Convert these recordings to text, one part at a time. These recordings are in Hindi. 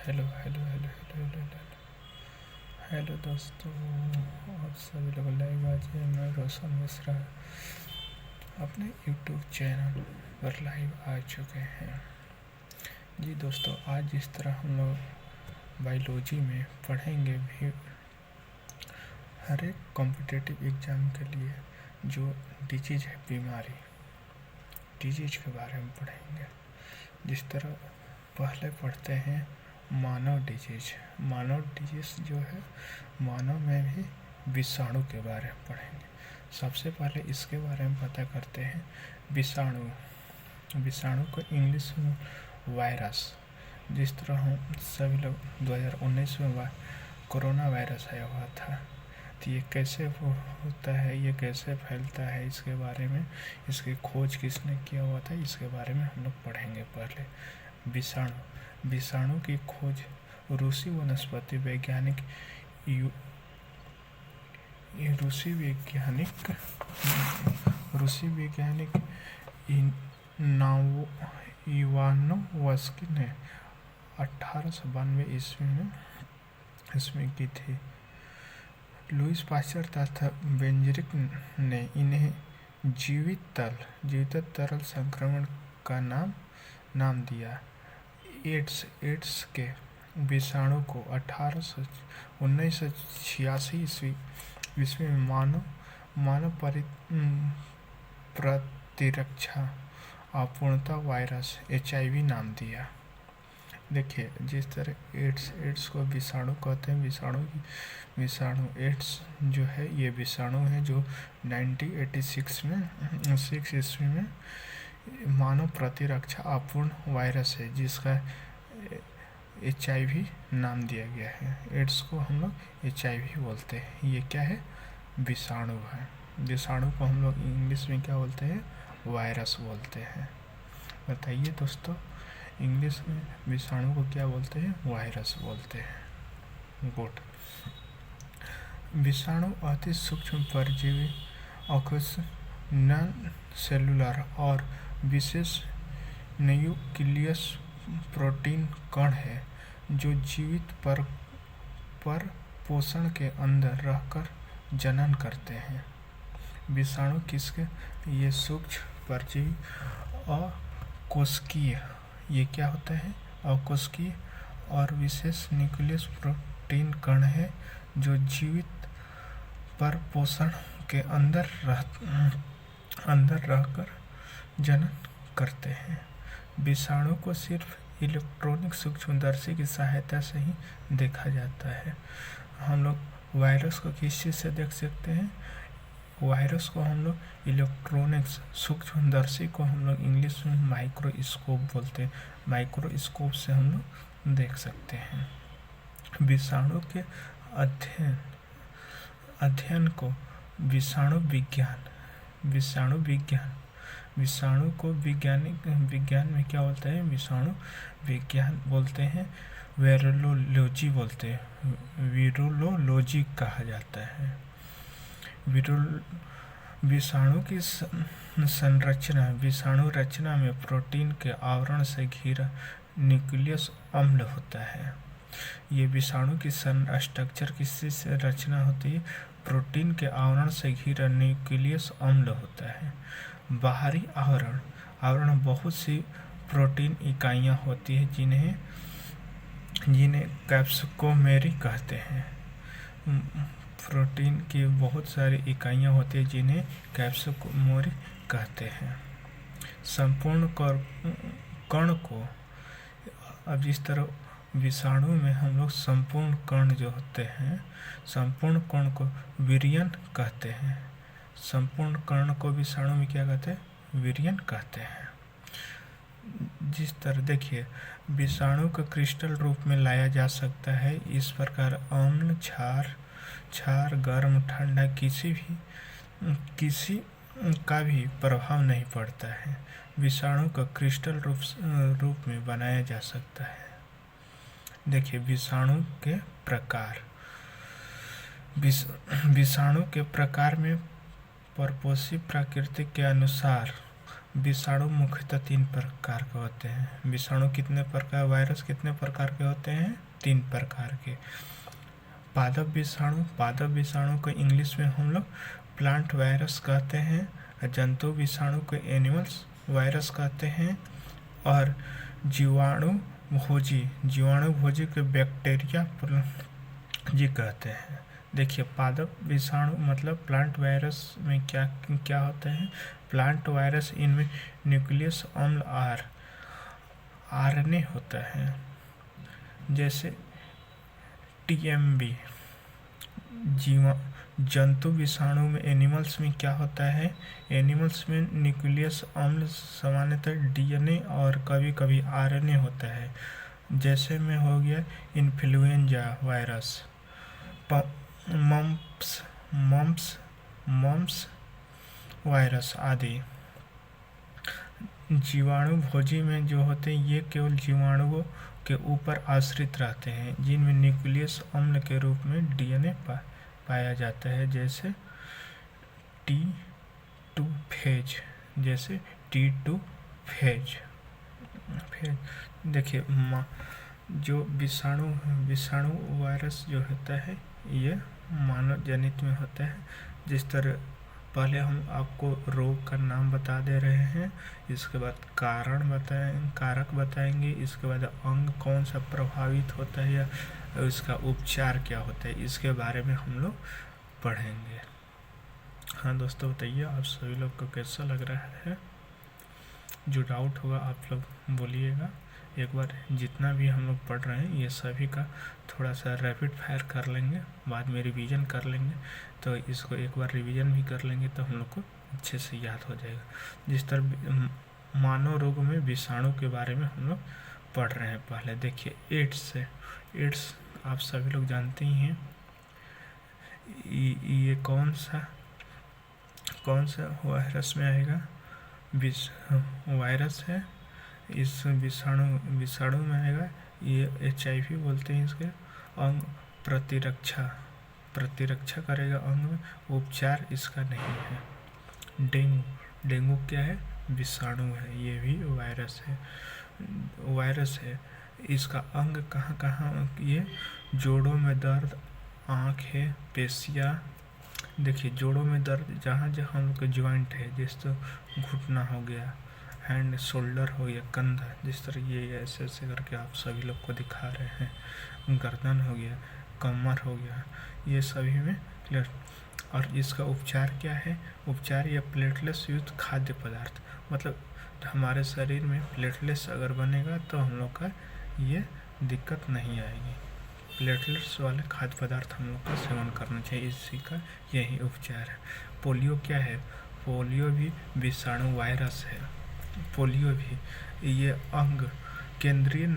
Hello hello hello hello hello hello hello दोस्तों, आप सभी लोग लाइव आज मैं रोशन मिश्रा अपने यूट्यूब चैनल पर लाइव आ चुके हैं। जी दोस्तों, आज जिस तरह हम लोग बायोलॉजी में पढ़ेंगे भी हर एक कॉम्पिटिटिव एग्ज़ाम के लिए जो डिजीज है, बीमारी डिजीज के बारे में पढ़ेंगे। जिस तरह पहले पढ़ते हैं मानव डिजीज जो है, मानव में भी विषाणु के बारे में पढ़ेंगे। सबसे पहले इसके बारे में पता करते हैं विषाणु को इंग्लिश में वायरस। जिस तरह हम सभी लोग 2019 में कोरोना वायरस आया हुआ था, तो ये कैसे होता है, ये कैसे फैलता है, इसके बारे में, इसकी खोज किसने किया हुआ था, इसके बारे में हम लोग पढ़ेंगे। पहले विषाणु की खोज रूसी वनस्पति वैज्ञानिक इवानोव्स्की ने 1892 ईस्वी में इसमें की थी। लुईस पाश्चर तथा बेंजरिक ने इन्हें जीवित तरल संक्रमण का नाम दिया। एड्स के विषाणु को 1986 ईस्वी में मानव प्रतिरक्षा अपूर्णता वायरस HIV नाम दिया। देखिए, जिस तरह एड्स को विषाणु कहते हैं, विषाणु एड्स जो है, ये विषाणु है जो 1986 में 6 ईस्वी में मानव प्रतिरक्षा अपूर्ण वायरस है, जिसका HIV नाम दिया गया है। एड्स को हम लोग HIV बोलते हैं। ये क्या है? विषाणु है। विषाणु को हम लोग इंग्लिश में क्या बोलते हैं? वायरस बोलते हैं। बताइए दोस्तों, इंग्लिश में विषाणु को क्या बोलते हैं? वायरस बोलते हैं। गुड। विषाणु अति सूक्ष्म परजीवी नॉन सेलुलर और विशेष न्यूक्लियस प्रोटीन कण है जो जीवित पर पोषण के अंदर रहकर जनन करते हैं। विषाणु किसके? ये सूक्ष्म परजीवी अकोशिकीय, ये क्या होता है? अकोशिकीय और विशेष न्यूक्लियस प्रोटीन कण है जो जीवित पर पोषण के अंदर रहकर जनन करते हैं। विषाणु को सिर्फ इलेक्ट्रॉनिक सूक्ष्मदर्शी की सहायता से ही देखा जाता है। हम लोग वायरस को किस चीज़ से देख सकते हैं? वायरस को हम लोग इलेक्ट्रॉनिक्स सूक्ष्मदर्शी को हम लोग इंग्लिश में माइक्रोस्कोप बोलते हैं। माइक्रोस्कोप से हम लोग देख सकते हैं। विषाणु के अध्ययन को विषाणु को विज्ञान में क्या बोलते हैं? विषाणु विज्ञान बोलते हैं। वीरोलॉजी कहा जाता है। विषाणु की संरचना, विषाणु रचना में प्रोटीन के आवरण से घिरा न्यूक्लियस अम्ल होता है। ये विषाणु की स्ट्रक्चर किसी से रचना होती है? प्रोटीन के आवरण से घिरा न्यूक्लियस अम्ल होता है। बाहरी आवरण बहुत सी प्रोटीन इकाइयाँ होती है जिन्हें कैप्सिकोमेरी कहते हैं। प्रोटीन की बहुत सारी इकाइयाँ होती है जिन्हें कैप्सिकोमेरी कहते हैं। संपूर्ण कण को, अब जिस तरह विषाणु में हम लोग संपूर्ण कण जो होते हैं, संपूर्ण कण को विरियन कहते हैं। संपूर्ण कण को विषाणु में क्या कहते हैं? विरियन कहते हैं। जिस तरह देखिए, विषाणु को क्रिस्टल रूप में लाया जा सकता है। इस प्रकार अम्ल, क्षार, गर्म, ठंडा किसी का भी प्रभाव नहीं पड़ता है। विषाणु को क्रिस्टल रूप में बनाया जा सकता है। देखिए, विषाणु के प्रकार। विषाणु के प्रकार में परपोषी प्रकृति के अनुसार विषाणु मुख्यतः 3 प्रकार के होते हैं। विषाणु कितने प्रकार, वायरस कितने प्रकार के होते हैं? 3 प्रकार के। पादप विषाणु, पादप विषाणु को इंग्लिश में हम लोग प्लांट वायरस कहते हैं। जंतु विषाणु को एनिमल्स वायरस कहते हैं। और जीवाणु भोजी के बैक्टीरिया जी कहते हैं। देखिए, पादप विषाणु मतलब प्लांट वायरस में क्या क्या होते हैं? प्लांट वायरस, इनमें न्यूक्लियस अम्ल आरएनए होता है, जैसे टीएमबी। जंतु विषाणु में, एनिमल्स में क्या होता है? एनिमल्स में न्यूक्लियस अम्ल सामान्यतः डीएनए और कभी कभी आरएनए होता है। जैसे में हो गया इन्फ्लुएंजा वायरस, मम्प्स वायरस आदि। जीवाणु भोजी में जो होते हैं, ये केवल जीवाणुओं के ऊपर आश्रित रहते हैं, जिनमें न्यूक्लियस अम्ल के रूप में डीएनए पाया जाता है, जैसे T2 फेज, जैसे T2 फेज। देखिए, जो विषाणु वायरस जो होता है, ये मानव जनित में होता है। जिस तरह पहले हम आपको रोग का नाम बता दे रहे हैं, इसके बाद कारक बताएंगे, इसके बाद अंग कौन सा प्रभावित होता है या इसका उपचार क्या होता है, इसके बारे में हम लोग पढ़ेंगे। हाँ दोस्तों, बताइए आप सभी लोग को कैसा लग रहा है? जो डाउट होगा आप लोग बोलिएगा। एक बार जितना भी हम लोग पढ़ रहे हैं, ये सभी का थोड़ा सा रैपिड फायर कर लेंगे, बाद में रिवीजन कर लेंगे। तो इसको एक बार रिवीजन भी कर लेंगे तो हम लोग को अच्छे से याद हो जाएगा। जिस तरह मानव रोग में विषाणु के बारे में हम लोग पढ़ रहे हैं। पहले देखिए, एड्स आप सभी लोग जानते ही हैं। ये कौन सा वायरस में आएगा? वायरस है, इस विषाणु में आएगा। ये HIV बोलते हैं इसके। अंग प्रतिरक्षा करेगा अंग में, उपचार इसका नहीं है। डेंगू क्या है? विषाणु है, ये भी वायरस है। इसका अंग कहाँ? ये जोड़ों में दर्द, आँखें, पेशियाँ। देखिए, जोड़ों में दर्द जहाँ हम लोग के ज्वाइंट है, जिस तो घुटना हो गया, हैंड शोल्डर हो गया, कंधा, जिस तरह ये ऐसे करके आप सभी लोग को दिखा रहे हैं, गर्दन हो गया, कमर हो गया, ये सभी में क्लियर। और इसका उपचार क्या है? उपचार या प्लेटलेट्स युक्त खाद्य पदार्थ, मतलब हमारे शरीर में प्लेटलेट्स अगर बनेगा तो हम लोग का ये दिक्कत नहीं आएगी। प्लेटलेट्स वाले खाद्य पदार्थ हम लोग का सेवन करना चाहिए, इसी का यही उपचार है। पोलियो क्या है? पोलियो भी विषाणु वायरस है। पोलियो भी, ये अंग केंद्रीय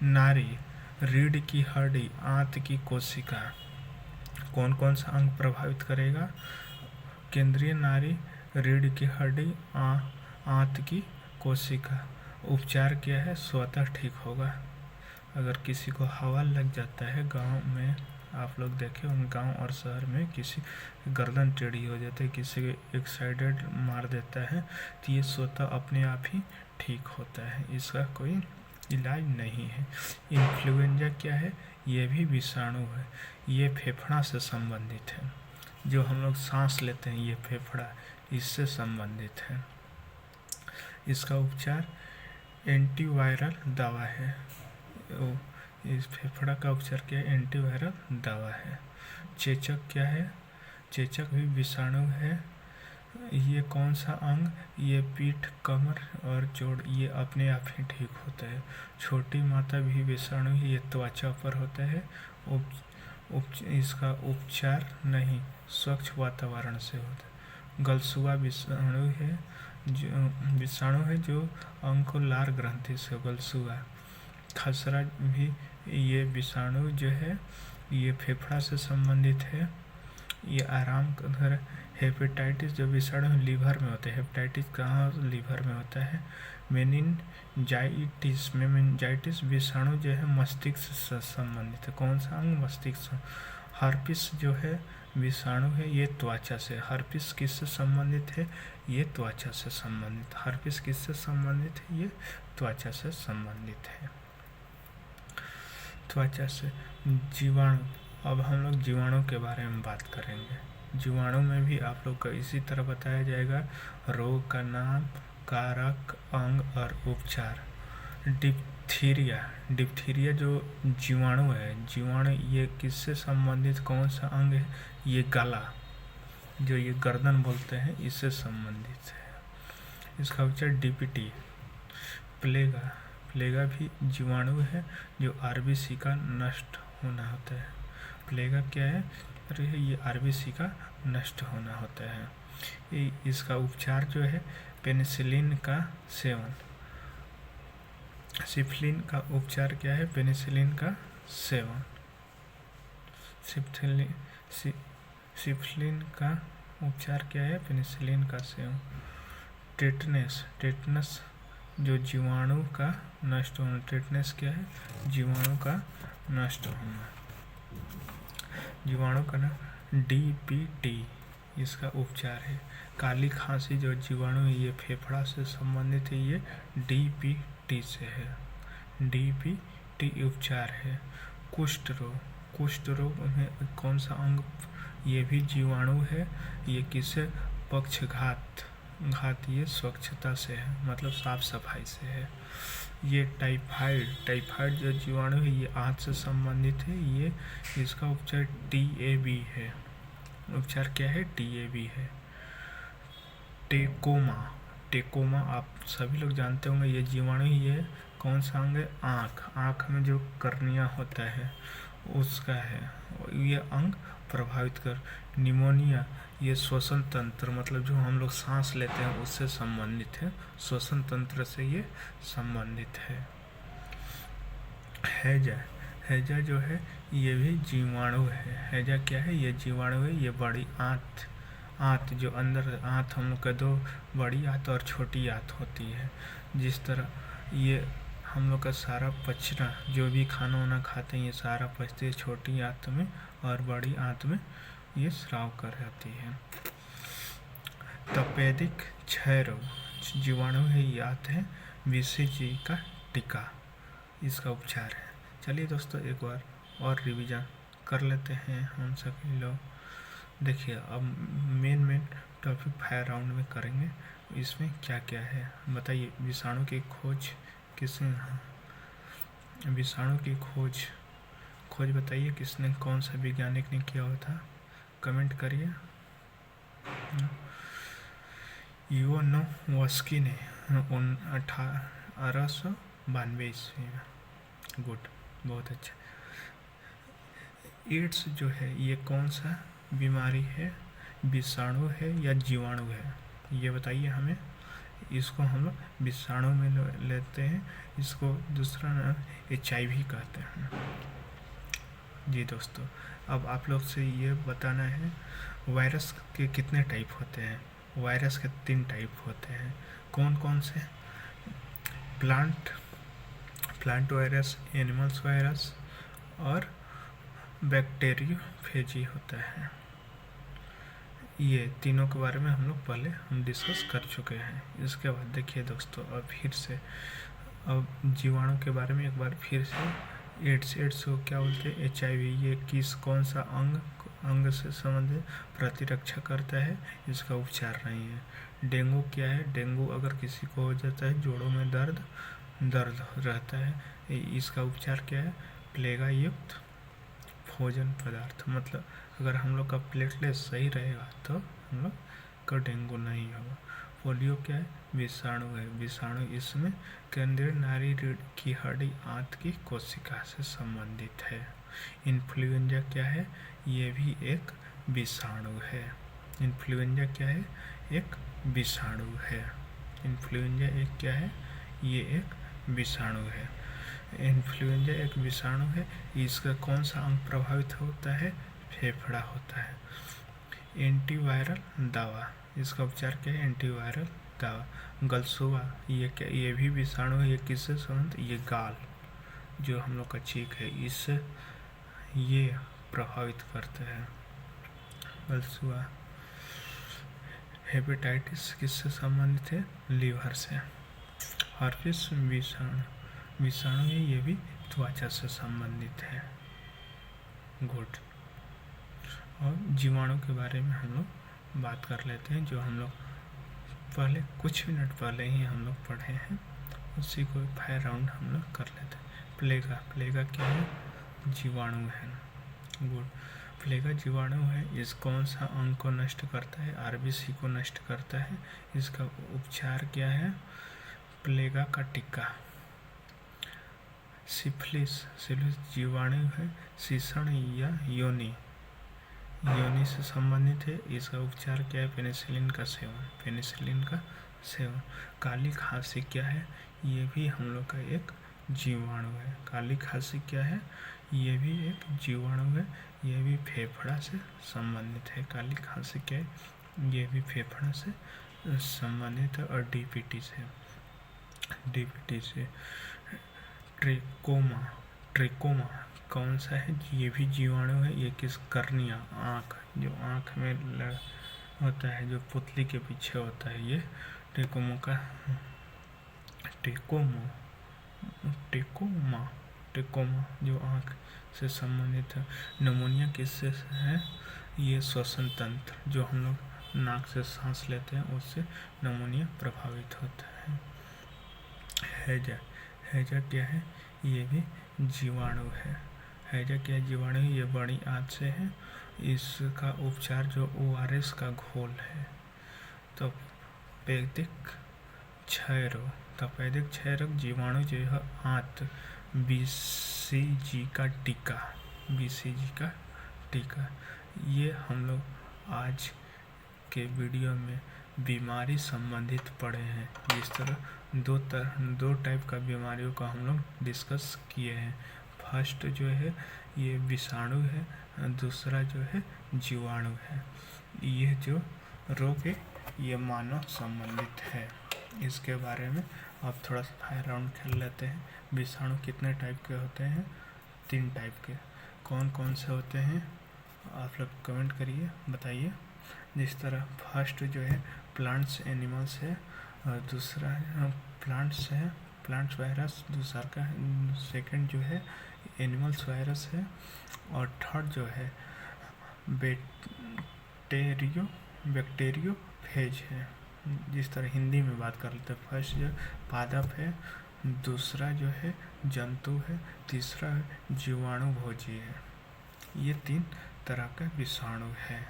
नाड़ी, रीढ़ की हड्डी, आंत की कोशिका। कौन सा अंग प्रभावित करेगा? केंद्रीय नाड़ी, रीढ़ की हड्डी, आंत की कोशिका। उपचार क्या है? स्वतः ठीक होगा। अगर किसी को हवा लग जाता है, गांव में आप लोग देखें, उन गांव और शहर में किसी गर्दन टेढ़ी हो जाती है, किसी को एक साइडेड मार देता है, तो ये स्वतः अपने आप ही ठीक होता है, इसका कोई इलाज नहीं है। इन्फ्लुएंजा क्या है? ये भी विषाणु है, ये फेफड़ा से संबंधित है। जो हम लोग सांस लेते हैं, ये फेफड़ा इससे संबंधित है। इसका उपचार एंटीवायरल दवा है। इस फेफड़ा का उपचार क्या है? एंटीवायरल दवा है। चेचक क्या है? चेचक भी विषाणु है। ये कौन सा अंग? ये पीठ, कमर और जोड़, ये अपने आप ही ठीक होता है। छोटी माता भी विषाणु ही, ये त्वचा पर होता है। इसका उपचार नहीं, स्वच्छ वातावरण से होता है। गलसुआ विषाणु है, जो अंग को लार ग्रंथि से, गलसुआ। खसरा भी, ये विषाणु जो है, ये फेफड़ा से संबंधित है, ये आराम कर। हेपेटाइटिस जो विषाणु लीवर में होते हैं, हेपेटाइटिस कहाँ? लीवर में होता है। मेनिनजाइटिस विषाणु जो है मस्तिष्क से संबंधित है। कौन सा अंग? मस्तिष्क। हर्पिस जो है विषाणु है ये त्वचा से। हर्पिस किससे संबंधित है? ये त्वचा से संबंधित। हर्पिस किससे संबंधित है? ये त्वचा से संबंधित है, त्वचा से। जीवाणु, अब हम लोग जीवाणु के बारे में बात करेंगे। जीवाणु में भी आप लोग को इसी तरह बताया जाएगा, रोग का नाम, कारक, अंग और उपचार। डिप्थीरिया, डिप्थीरिया जो जीवाणु है, जीवाणु ये किससे संबंधित, कौन सा अंग है? ये गला, जो ये गर्दन बोलते हैं, इससे संबंधित है। इसका उपचार डीपीटी। प्लेगा, प्लेगा भी जीवाणु है जो आरबीसी का नष्ट होना होता है। प्लेगा क्या है? अरे ये आरबीसी का नष्ट होना होता है। इसका उपचार जो है पेनिसिलिन का सेवन। सिफिलिन का उपचार क्या है? पेनिसिलिन का सेवन। सिफिलिन का उपचार क्या है? पेनिसिलिन का सेवन। टेटनस, टेटनस जो जीवाणु का नष्ट होना। टेटनस क्या है? जीवाणु का नष्ट होना, जीवाणु का ना। डीपीटी इसका उपचार है। काली खांसी जो जीवाणु है ये फेफड़ा से संबंधित है, ये डीपीटी से है। डीपीटी उपचार है। कुष्ठ रोग, कुष्ठ रोग में कौन सा अंग? ये भी जीवाणु है। ये किससे? पक्षघात, घात ये स्वच्छता से है, मतलब साफ सफाई से है। ये टाइफाइड, टाइफाइड जो जीवाणु है ये आंत से संबंधित है। ये इसका उपचार टीएबी है। उपचार क्या है? टीएबी है। टेकोमा, टेकोमा आप सभी लोग जानते होंगे, ये जीवाणु ही है। कौन सा अंग है? आँख, आँख में जो कर्निया होता है उसका है, ये अंग प्रभावित कर। निमोनिया ये श्वसन तंत्र, मतलब जो हम लोग सांस लेते हैं उससे संबंधित है, श्वसन तंत्र से ये संबंधित है। हैजा, हैजा जो है ये भी जीवाणु है। हैजा क्या है? ये जीवाणु है। ये बड़ी आंत, आंत जो अंदर आंत हम लोग का दो बड़ी आंत और छोटी आंत होती है। जिस तरह ये हम लोग का सारा पचना, जो भी खाना वाना खाते हैं ये सारा पचते हैं छोटी आंत में, और बड़ी आंत में ये स्राव कर जाती है। तपेदिक क्षय रोग जीवाणु है, ये आते हैं बीसीजी का टीका, इसका उपचार है। चलिए दोस्तों एक बार और रिवीजन कर लेते हैं हम सभी लोग। देखिए अब मेन टॉपिक फायर राउंड में करेंगे। इसमें क्या क्या है बताइए। विषाणु की खोज किसने, विषाणु की खोज बताइए किसने, कौन सा वैज्ञानिक ने किया हुआ था? कमेंट करिए। इवानोव्स्की ने 1892 ईस्वी में। गुड, बहुत अच्छा। एड्स जो है ये कौन सा बीमारी है? विषाणु है या जीवाणु है? ये बताइए हमें। इसको हम लोग विषाणु में लेते हैं, इसको दूसरा नाम HIV कहते हैं। जी दोस्तों, अब आप लोग से ये बताना है वायरस के कितने टाइप होते हैं। वायरस के 3 टाइप होते हैं। कौन कौन से? प्लांट वायरस, एनिमल्स वायरस और बैक्टीरियोफेजी होता है। ये तीनों के बारे में हम लोग पहले डिस्कस कर चुके हैं। इसके बाद देखिए दोस्तों, अब फिर से अब जीवाणु के बारे में एक बार फिर से। एड्स को क्या बोलते हैं? HIV ये कौन सा अंग से संबंधित प्रतिरक्षा करता है, इसका उपचार नहीं है। डेंगू क्या है? डेंगू अगर किसी को हो जाता है, जोड़ों में दर्द रहता है, इसका उपचार क्या है? प्लेगा युक्त भोजन पदार्थ, मतलब अगर हम लोग का प्लेटलेट सही रहेगा तो हम लोग का डेंगू नहीं होगा। पोलियो क्या है? विषाणु है। विषाणु इसमें केंद्रीय नाड़ी रीढ़ की हड्डी आंत की कोशिका से संबंधित है। इन्फ्लुएंजा क्या है? ये भी एक विषाणु है। इन्फ्लुएंजा क्या है? एक विषाणु है। इन्फ्लुएंजा एक क्या है? ये एक विषाणु है। इन्फ्लुएंजा एक विषाणु है। इसका कौन सा अंग प्रभावित होता है? फेफड़ा होता है। एंटीवायरल दवा, इसका उपचार क्या है? एंटीवायरल दवा। गलसुआ ये क्या? ये भी विषाणु है। ये किससे संबंधित? ये गाल जो हम लोग का चीक है, इससे ये प्रभावित करते हैं। बलसुआ। हेपेटाइटिस किससे संबंधित है? लीवर से। हर्पिस विषाणु है, ये भी त्वचा से संबंधित है। गुड। और जीवाणु के बारे में हम लोग बात कर लेते हैं, जो हम लोग पहले कुछ मिनट पहले ही हम लोग पढ़े हैं, उसी को फायर राउंड हम लोग कर लेते हैं। प्लेगा क्या है? जीवाणु है। गुड। प्लेगा जीवाणु है। इस कौन सा अंग को नष्ट करता है? आरबीसी को नष्ट करता है। इसका उपचार क्या है? प्लेगा का टीका। सिफिलिस जीवाणु है, शीषण या योनि से संबंधित है। इसका उपचार क्या है? पेनिसिलिन का सेवन। काली खांसी क्या है? ये भी हम लोग का एक जीवाणु है। काली खांसी क्या है? ये भी एक जीवाणु है। ये भी फेफड़ा से संबंधित है। काली खांसी क्या है? ये भी फेफड़ा से संबंधित है। और डीपीटी से ट्रिकोमा कौन सा है? ये भी जीवाणु है। ये किस? कर्निया, आँख, जो आँख में होता है, जो पुतली के पीछे होता है, ये टेकोमा जो आँख से संबंधित है। निमोनिया किससे है? ये श्वसन तंत्र, जो हम लोग नाक से सांस लेते हैं, उससे निमोनिया प्रभावित होता है। हैजा क्या है? ये भी जीवाणु है। हैजा क्या जीवाणु है? ये बड़ी आंत से है। इसका उपचार जो ORS का घोल है। तो तपेदिक क्षय रोग जीवाणु जो है आंत, BCG का टीका। ये हम लोग आज के वीडियो में बीमारी संबंधित पढ़े हैं। जिस तरह दो टाइप का बीमारियों का हम लोग डिस्कस किए हैं। फर्स्ट जो है ये विषाणु है, दूसरा जो है जीवाणु है। ये जो रोग है ये मानव संबंधित है। इसके बारे में अब थोड़ा सा फायर राउंड खेल लेते हैं। विषाणु कितने टाइप के होते हैं? 3 टाइप के। कौन कौन से होते हैं? आप लोग कमेंट करिए, बताइए। जिस तरह फर्स्ट जो है प्लांट्स एनिमल्स है, और दूसरा प्लांट्स है, प्लांट्स वायरस दूसरा का। सेकंड जो है एनिमल्स वायरस है, और थर्ड जो है बैक्टीरियोफेज है। जिस तरह हिंदी में बात कर लेते हैं, फर्स्ट जो पादप है, दूसरा जो है जंतु है, तीसरा जीवाणु भोजी है। ये 3 तरह का विषाणु है।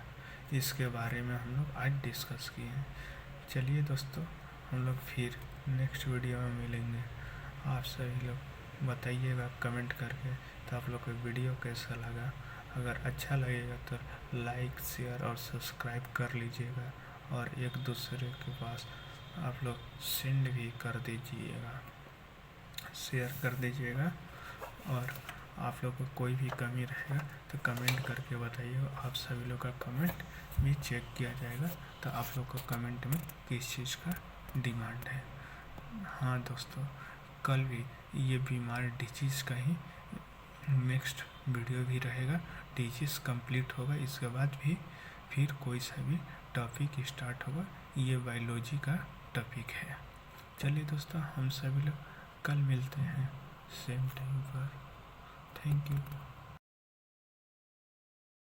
इसके बारे में हम लोग आज डिस्कस किए हैं। चलिए दोस्तों, हम लोग फिर नेक्स्ट वीडियो में मिलेंगे। आप सभी लोग बताइएगा कमेंट करके तो आप लोग को वीडियो कैसा लगा। अगर अच्छा लगेगा तो लाइक, शेयर और सब्सक्राइब कर लीजिएगा, और एक दूसरे के पास आप लोग सेंड भी कर दीजिएगा, शेयर कर दीजिएगा। और आप लोग को कोई भी कमी रहेगा तो कमेंट करके बताइएगा। आप सभी लोग का कमेंट भी चेक किया जाएगा। तो आप लोग को कमेंट में किस चीज़ का डिमांड है। हाँ दोस्तों, कल भी ये बीमारी डिजीज़ का ही नेक्स्ट वीडियो भी रहेगा। डिजीज़ कंप्लीट होगा, इसके बाद भी फिर कोई सा भी टॉपिक स्टार्ट होगा। ये बायोलॉजी का टॉपिक है। चलिए दोस्तों, हम सभी लोग कल मिलते हैं सेम टाइम पर। Thank you.